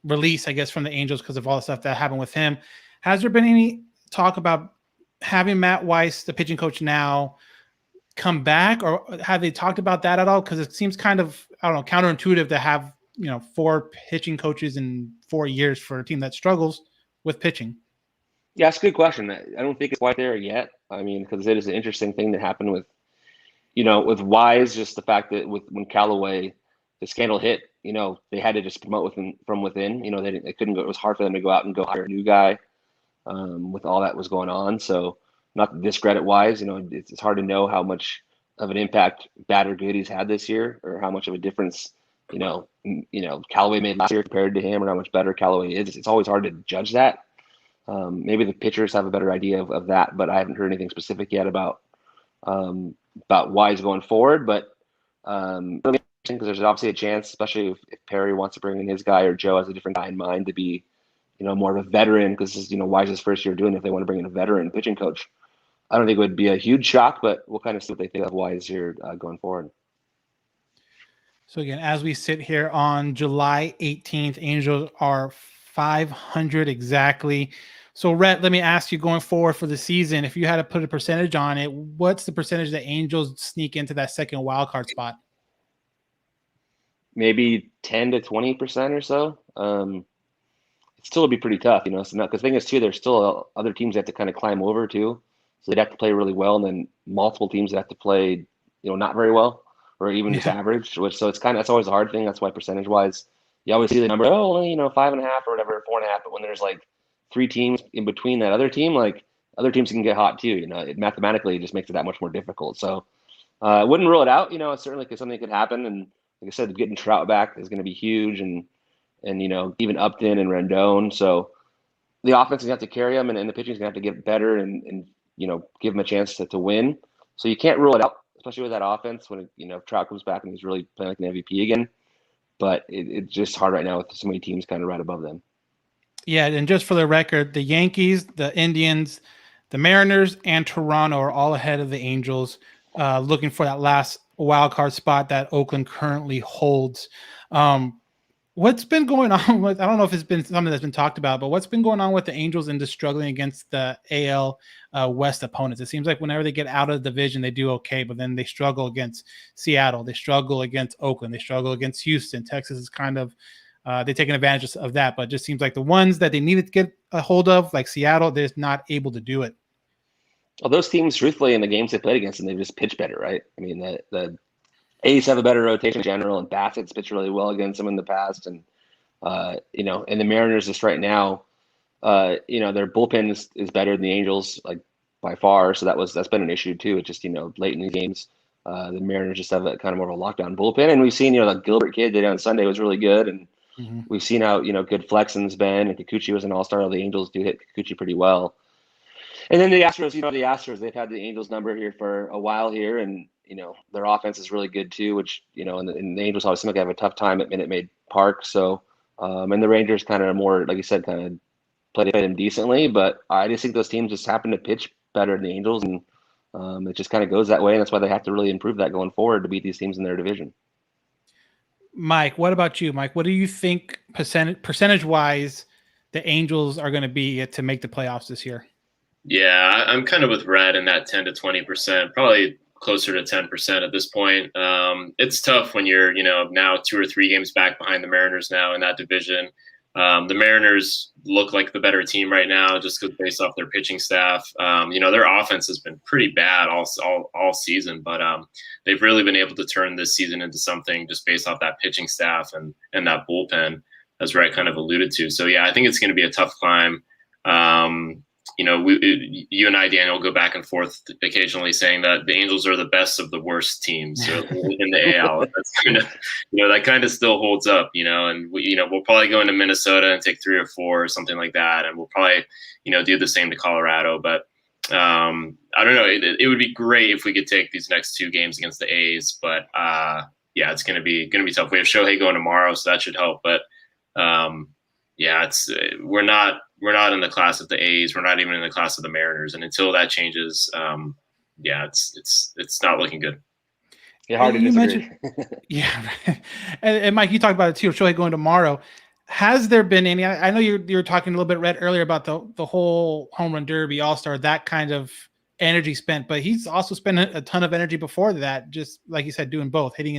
release, I guess, from the Angels because of all the stuff that happened with him. Has there been any talk about having Matt Weiss, the pitching coach now, come back, or have they talked about that at all? Because it seems kind of, I don't know, counterintuitive to have 4 pitching coaches in 4 years for a team that struggles with pitching. Yeah, that's a good question. I don't think it's quite there yet. I mean, because it is an interesting thing that happened with, with Wise, just the fact that when Callaway, the scandal hit, they had to just promote from within. They couldn't go. It was hard for them to go out and go hire a new guy with all that was going on. So not to discredit Wise, it's hard to know how much of an impact, bad or good, he's had this year, or how much of a difference, Callaway made last year compared to him, or how much better Callaway is. It's always hard to judge that. Maybe the pitchers have a better idea of that, but I haven't heard anything specific yet about Wise going forward. But really interesting, because there's obviously a chance, especially if Perry wants to bring in his guy, or Joe has a different guy in mind to be, more of a veteran, because this is Wise's first year doing it. If they want to bring in a veteran pitching coach, I don't think it would be a huge shock, but we'll kind of see what they think of Wise here going forward. So again, as we sit here on July 18th, Angels are 500 exactly. So Rhett, let me ask you, going forward for the season, if you had to put a percentage on it, what's the percentage that Angels sneak into that second wild card spot? Maybe 10 to 20% or so. It still would be pretty tough, So because the thing is too, there's still other teams that have to kind of climb over too. So they'd have to play really well, and then multiple teams that have to play, not very well, or even just average. So that's always a hard thing. That's why percentage wise, you always see the number, only 5.5 or whatever, 4.5. But when there's like 3 teams in between that other team, like other teams can get hot too. It mathematically just makes it that much more difficult. So I wouldn't rule it out. Certainly because something could happen. And like I said, getting Trout back is going to be huge, and even Upton and Rendon. So the offense is going to have to carry them, and the pitching is going to have to get better and give them a chance to win. So you can't rule it out, especially with that offense when Trout comes back and he's really playing like an MVP again. But it's just hard right now with so many teams kind of right above them. Yeah, and just for the record, the Yankees, the Indians, the Mariners, and Toronto are all ahead of the Angels, looking for that last wild card spot that Oakland currently holds. What's been going on with, I don't know if it's been something that's been talked about, but what's been going on with the Angels in just struggling against the AL West opponents? It seems like whenever they get out of the division, they do okay, but then they struggle against Seattle. They struggle against Oakland. They struggle against Houston. Texas is kind of, they're taking advantage of that, but it just seems like the ones that they needed to get a hold of, like Seattle, they're just not able to do it. Well, those teams, truthfully, in the games they played against them, they just pitch better, right? I mean, the A's have a better rotation in general, and Bassett's pitched really well against them in the past. And, and the Mariners just right now, their bullpen is better than the Angels, like by far. So that's been an issue too. It's just, late in the games, the Mariners just have a kind of more of a lockdown bullpen. And we've seen, the Gilbert kid did on Sunday was really good. And we've seen how, good Flexen's been, and Kikuchi was an all-star. The Angels do hit Kikuchi pretty well. And then the Astros, they've had the Angels number here for a while here. And, their offense is really good too, which, and the Angels always seem like they have a tough time at Minute Maid Park. So, and the Rangers kind of more, like you said, kind of played them decently. But I just think those teams just happen to pitch better than the Angels. And it just kind of goes that way. And that's why they have to really improve that going forward to beat these teams in their division. Mike, what about you, Mike? What do you think percentage-wise the Angels are going to be to make the playoffs this year? Yeah, I'm kind of with Rhett in that 10 to 20%, probably closer to 10% at this point. It's tough when you're, now 2 or 3 games back behind the Mariners now in that division. The Mariners look like the better team right now, just based off their pitching staff. Their offense has been pretty bad all season, but they've really been able to turn this season into something just based off that pitching staff and that bullpen, as Rhett kind of alluded to. So yeah, I think it's going to be a tough climb. you and I, Daniel, go back and forth occasionally saying that the Angels are the best of the worst teams in the AL. That's kind of, that kind of still holds up, and we'll probably go into Minnesota and take 3 or 4 or something like that. And we'll probably, do the same to Colorado. But I don't know. It would be great if we could take these next 2 games against the A's, but yeah, it's going to be tough. We have Shohei going tomorrow, so that should help. But yeah, we're not in the class of the A's. We're not even in the class of the Mariners. And until that changes, yeah, it's not looking good. Yeah, hard to disagree. Yeah, and Mike, you talked about it too. Shohei going tomorrow. Has there been any? I know you were talking a little bit, Rhett, earlier about the whole home run derby, All-Star, that kind of energy spent, but he's also spent a ton of energy before that, just like you said, doing both hitting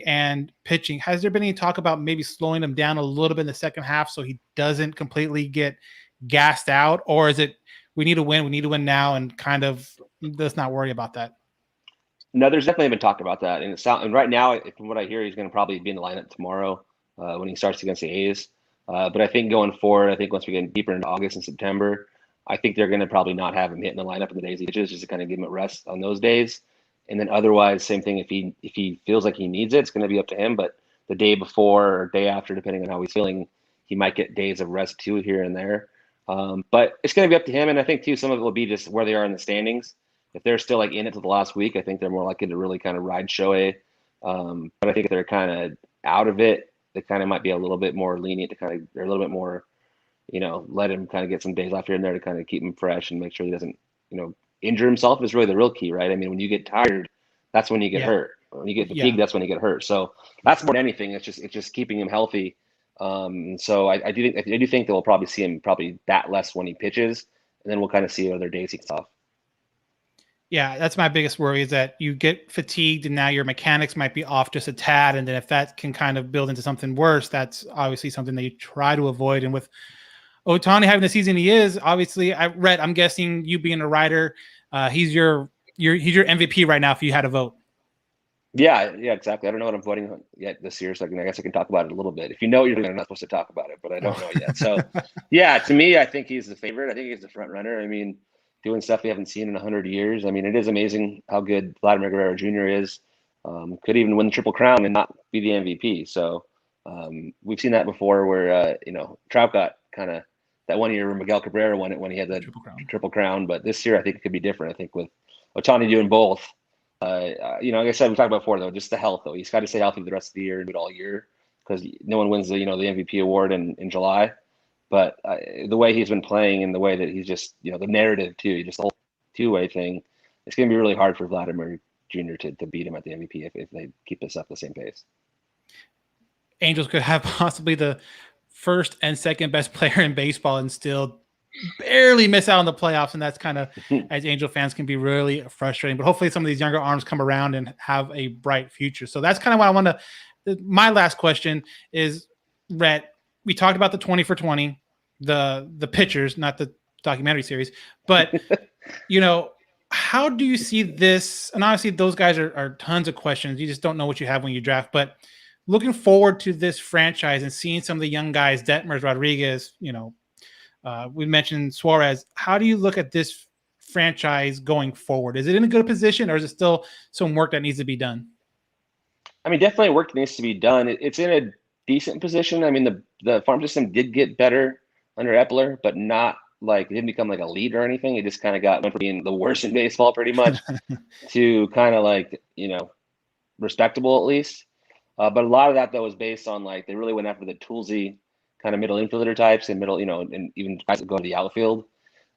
and pitching. Has there been any talk about maybe slowing him down a little bit in the second half so he doesn't completely get gassed out? Or is it we need to win now, and kind of let's not worry about that? No, there's definitely been talk about that, and right now, from what I hear, he's going to probably be in the lineup tomorrow when he starts against the A's. But I think going forward, once we get deeper into August and September, I think they're going to probably not have him hit in the lineup in the days he pitches, just to kind of give him a rest on those days. And then otherwise, same thing. If he feels like he needs it, it's going to be up to him. But the day before or day after, depending on how he's feeling, he might get days of rest too here and there. But it's going to be up to him. And I think too, some of it will be just where they are in the standings. If they're still like in it to the last week, I think they're more likely to really kind of ride Shohei. But I think if they're kind of out of it, they kind of might be a little bit more lenient they're a little bit more, let him kind of get some days off here and there to kind of keep him fresh and make sure he doesn't, injure himself is really the real key, right? I mean, when you get tired, that's when you get hurt. When you get fatigued, that's when you get hurt. So that's more than anything. It's just keeping him healthy. So I do think that we'll probably see him probably that less when he pitches, and then we'll kind of see other days he gets off. Yeah, that's my biggest worry, is that you get fatigued and now your mechanics might be off just a tad. And then if that can kind of build into something worse, that's obviously something that you try to avoid. And with Ohtani having the season he is, obviously, Rhett, I'm guessing you being a writer, he's your MVP right now if you had a vote. Yeah, exactly. I don't know what I'm voting on yet this year, so I guess I can talk about it a little bit. If you know you're not supposed to talk about it, but I don't know yet. So, yeah, to me, I think he's the favorite. I think he's the front runner. I mean, doing stuff we haven't seen in 100 years. I mean, it is amazing how good Vladimir Guerrero Jr. is. Could even win the Triple Crown and not be the MVP. So we've seen that before where, Trout got kind of that one year where Miguel Cabrera won it when he had the Triple Crown. But this year, I think it could be different. I think with Ohtani doing both, like I said, we talked about before, though, just the health, though. He's got to stay healthy for the rest of the year and do it all year because no one wins the MVP award in July. But the way he's been playing and the way that he's just, the narrative too, just the whole two-way thing, it's going to be really hard for Vladimir Jr. to beat him at the MVP if they keep this up the same pace. Angels could have possibly the first and second best player in baseball and still barely miss out on the playoffs. And that's kind of, as Angel fans, can be really frustrating. But hopefully some of these younger arms come around and have a bright future. So that's kind of what I want to – my last question is, Rhett, we talked about the 20 for 20, the pitchers, not the documentary series, but how do you see this? And obviously those guys are tons of questions. You just don't know what you have when you draft, but looking forward to this franchise and seeing some of the young guys, Detmers, Rodriguez, we mentioned Suarez. How do you look at this franchise going forward? Is it in a good position, or is it still some work that needs to be done? I mean, definitely work needs to be done. It's in a decent position. I mean, the farm system did get better under Epler, but not like it didn't become like elite or anything. It just kind of went from being the worst in baseball pretty much to kind of like, respectable at least. But a lot of that though was based on like they really went after the toolsy kind of middle infielder types and middle, and even guys that go to the outfield.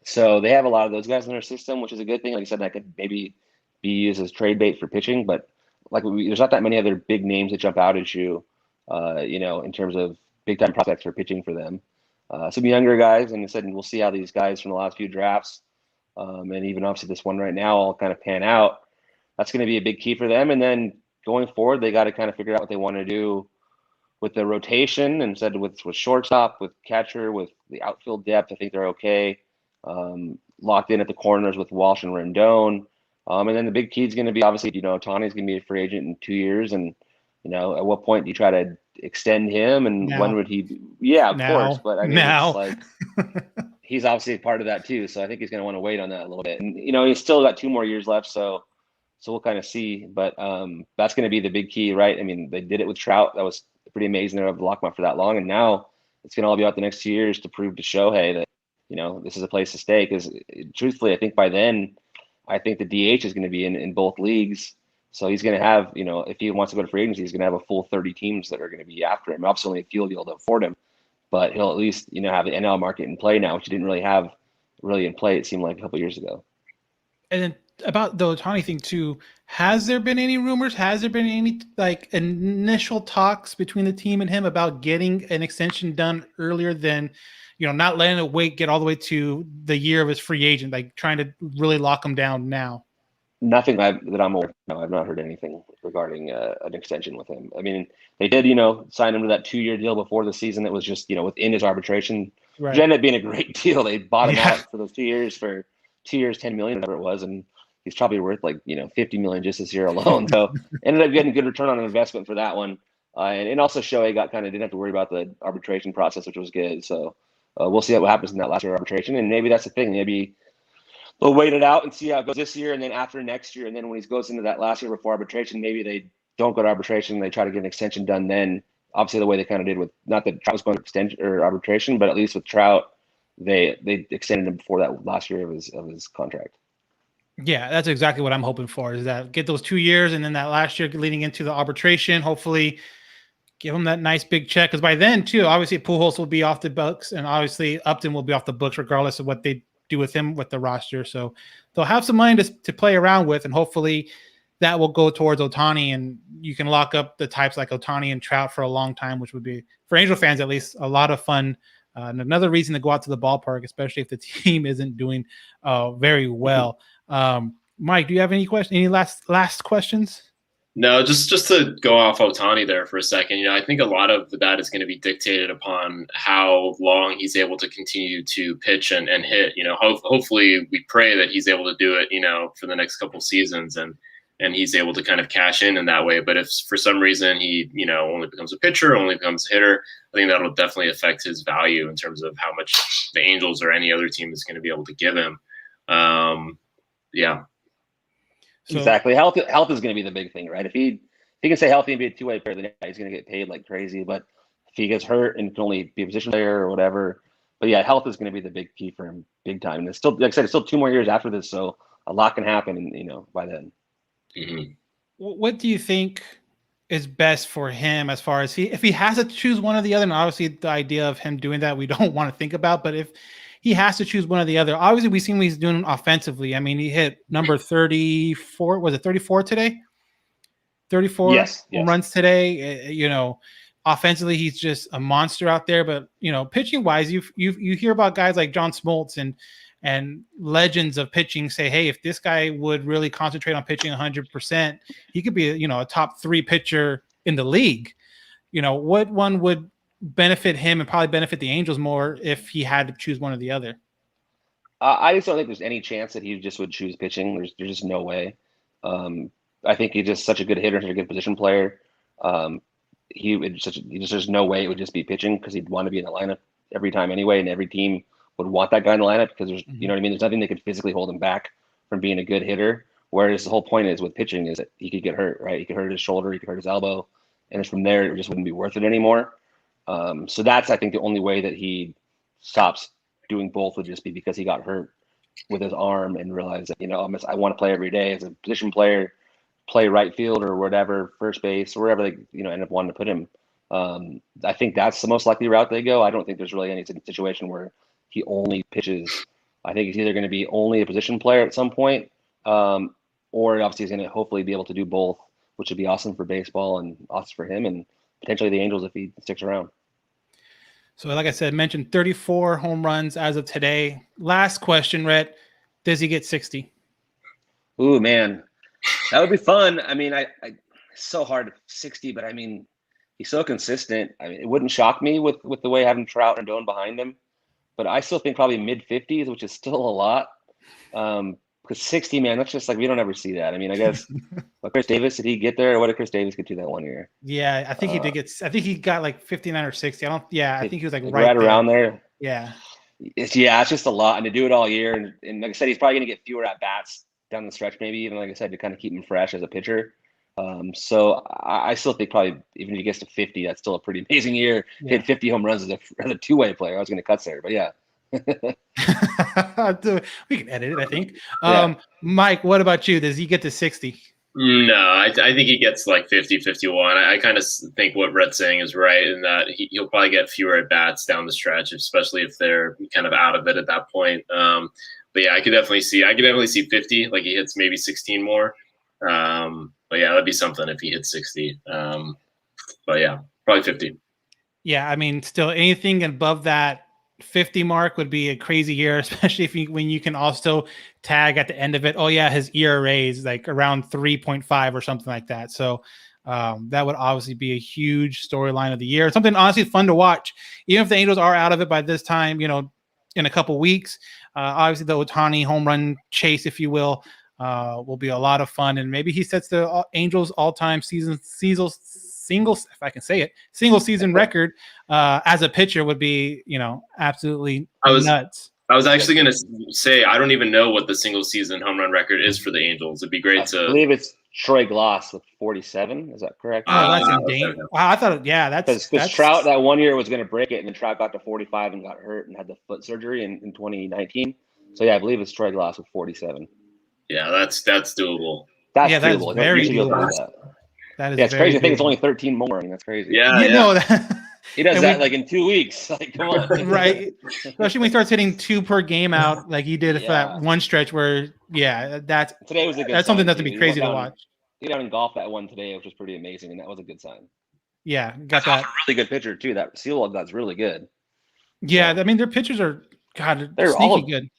So they have a lot of those guys in their system, which is a good thing. Like I said, that could maybe be used as trade bait for pitching, but like there's not that many other big names that jump out at you, in terms of big time prospects for pitching for them. Some younger guys, and I said, we'll see how these guys from the last few drafts, and even obviously this one right now, all kind of pan out. That's going to be a big key for them. And then going forward, they got to kind of figure out what they want to do with the rotation, and said with shortstop, with catcher, with the outfield depth. I think they're okay. Locked in at the corners with Walsh and Rendon. And then the big key is going to be obviously, Ohtani's going to be a free agent in 2 years, and at what point do you try to extend him, and when would he be? Yeah, of course. But I mean, it's like, he's obviously part of that too. So I think he's going to want to wait on that a little bit. And he's still got 2 more years left, so we'll kind of see. But that's going to be the big key, right? I mean, they did it with Trout. That was pretty amazing. They're able to lock him up for that long, and now it's going to all be out the next 2 years to prove to Shohei that this is a place to stay. Because truthfully, I think by then, I think the DH is going to be in both leagues. So he's going to have, if he wants to go to free agency, he's going to have a full 30 teams that are going to be after him. Obviously, only a few will be able to afford him, but he'll at least, have the NL market in play now, which he didn't really have in play, it seemed like a couple of years ago. And then about the Ohtani thing too, has there been any rumors? Has there been any initial talks between the team and him about getting an extension done earlier than, not letting it get all the way to the year of his free agent, like trying to really lock him down now? Nothing that I'm aware of. No, I've not heard anything regarding an extension with him. I mean, they did, sign him to that 2-year deal before the season that was just, within his arbitration, right, which ended up being a great deal. They bought him out for those 2 years for 2 years, $10 million, whatever it was. And he's probably worth $50 million just this year alone. So ended up getting a good return on investment for that one. And also Shohei didn't have to worry about the arbitration process, which was good. So we'll see what happens in that last year arbitration. And maybe that's the thing. Maybe they'll wait it out and see how it goes this year, and then after next year, and then when he goes into that last year before arbitration, maybe they don't go to arbitration. They try to get an extension done then. Obviously, the way they kind of did with, not that Trout was going to extension or arbitration, but at least with Trout, they extended him before that last year of his contract. Yeah, that's exactly what I'm hoping for, is that get those 2 years, and then that last year leading into the arbitration, hopefully give him that nice big check. Because by then, too, obviously Pujols will be off the books, and obviously Upton will be off the books regardless of what they do with him with the roster. So they'll have some money to play around with, and hopefully that will go towards Ohtani, and you can lock up the types like Ohtani and Trout for a long time, which would be, for Angel fans at least, a lot of fun. And another reason to go out to the ballpark, especially if the team isn't doing very well. Mike, do you have any questions? Any last questions? No, just to go off Ohtani there for a second. I think a lot of that is going to be dictated upon how long he's able to continue to pitch and hit. Hopefully we pray that he's able to do it, for the next couple seasons and he's able to kind of cash in that way. But if for some reason he, only becomes a pitcher, only becomes a hitter, I think that'll definitely affect his value in terms of how much the Angels or any other team is going to be able to give him. Yeah. So, exactly. Health is going to be the big thing, right? If he can stay healthy and be a two-way player, then he's going to get paid like crazy. But if he gets hurt and can only be a position player or whatever, but yeah, health is going to be the big key for him, big time. And it's still, like I said, it's still 2 more years after this, so a lot can happen, by then. Mm-hmm. What do you think is best for him as far as if he has to choose one or the other? And obviously, the idea of him doing that we don't want to think about, but if he has to choose one or the other. Obviously, we've seen what he's doing offensively. I mean, he hit number 34. Was it 34 today? 34 yes. runs today. Offensively, he's just a monster out there. But pitching wise, you hear about guys like John Smoltz and legends of pitching say, hey, if this guy would really concentrate on pitching 100%, he could be a top 3 pitcher in the league. What one would benefit him and probably benefit the Angels more if he had to choose one or the other? I just don't think there's any chance that he just would choose pitching. There's just no way. I think he's just such a good hitter, such a good position player. There's no way it would just be pitching, because he'd want to be in the lineup every time anyway, and every team would want that guy in the lineup because there's, you know what I mean? There's nothing that could physically hold him back from being a good hitter. Whereas the whole point is with pitching is that he could get hurt, right? He could hurt his shoulder, he could hurt his elbow, and it's from there it just wouldn't be worth it anymore. So that's, I think, the only way that he stops doing both would just be because he got hurt with his arm and realized that, I want to play every day as a position player, play right field or whatever, first base, or wherever they, end up wanting to put him. I think that's the most likely route they go. I don't think there's really any situation where he only pitches. I think he's either going to be only a position player at some point, or obviously he's going to hopefully be able to do both, which would be awesome for baseball and awesome for him and potentially the Angels if he sticks around. So like I said, mentioned 34 home runs as of today. Last question, Rhett. Does he get 60? Ooh, man. That would be fun. I mean, it's so hard to 60, but I mean, he's so consistent. I mean, it wouldn't shock me with the way having Trout and Doan behind him, but I still think probably mid-50s, which is still a lot. Because 60, man, that's just like, we don't ever see that. I mean, I guess, Chris Davis, did he get there? Or what did Chris Davis get to that 1 year? Yeah, I think he did get, I think he got like 59 or 60. I think he was like right there. around there. Yeah. It's just a lot, and to do it all year. And like I said, he's probably going to get fewer at bats down the stretch, maybe even like I said, to kind of keep him fresh as a pitcher. So I still think probably even if he gets to 50, that's still a pretty amazing year. Yeah. Hit 50 home runs as a two-way player. I was going to cut there, but yeah. We can edit it, I think. Mike, what about you? Does he get to 60? No, I think he gets like 50, 51. I kind of think what Rhett's saying is right in that he'll probably get fewer at bats down the stretch, especially if they're kind of out of it at that point. But yeah, I could definitely see 50, like he hits maybe 16 more. But yeah, that'd be something if he hits 60. But yeah, probably 50. Yeah, I mean, still anything above that 50 mark would be a crazy year, especially when you can also tag at the end of it. Oh yeah, his ERA is like around 3.5 or something like that. So that would obviously be a huge storyline of the year. Something honestly fun to watch, even if the Angels are out of it by this time. In a couple weeks, obviously the Ohtani home run chase, if you will be a lot of fun, and maybe he sets the Angels all-time single season record as a pitcher. Would be absolutely nuts. I was actually going to say I don't even know what the single season home run record is for the Angels. It'd be great to. I believe it's Troy Glass with 47. Is that correct? Oh, that's insane. Wow, I thought, that's because Trout that one year was going to break it, and then Trout got to 45 and got hurt and had the foot surgery in 2019. So yeah, I believe it's Troy Glass with 47. Yeah, that's doable. That's doable. Very doable. That is it's crazy. Doable. I think it's only 13 more. I mean, that's crazy. Yeah. He does that like in 2 weeks. Like, come on. Right. Especially when he starts hitting 2 per game out, like he did for that one stretch where, today was a good that's something that to be crazy to watch. He down in golf that one today, which was pretty amazing, and that was a good sign. Yeah, got that. A really good pitcher too. That Seawald guy's really good. Yeah, I mean their pitchers are they're sneaky all good.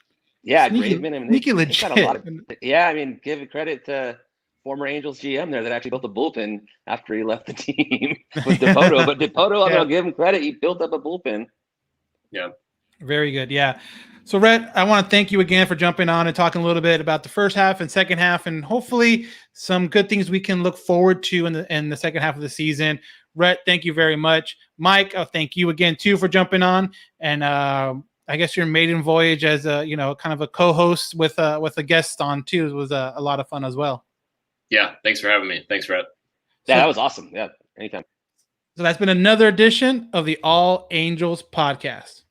Yeah, Graveman. I mean, sneaky legit. I mean, give credit to former Angels GM there that actually built a bullpen after he left the team with Dipoto. But Dipoto, I'll give him credit. He built up a bullpen. Yeah. Very good. Yeah. So, Rhett, I want to thank you again for jumping on and talking a little bit about the first half and second half, and hopefully some good things we can look forward to in the second half of the season. Rhett, thank you very much. Mike, thank you again too for jumping on, and I guess your maiden voyage as a kind of a co-host with a guest on too was a lot of fun as well. Yeah, thanks for having me. Thanks, Rhett. Yeah, that was awesome. Yeah, anytime. So that's been another edition of the All Angels podcast.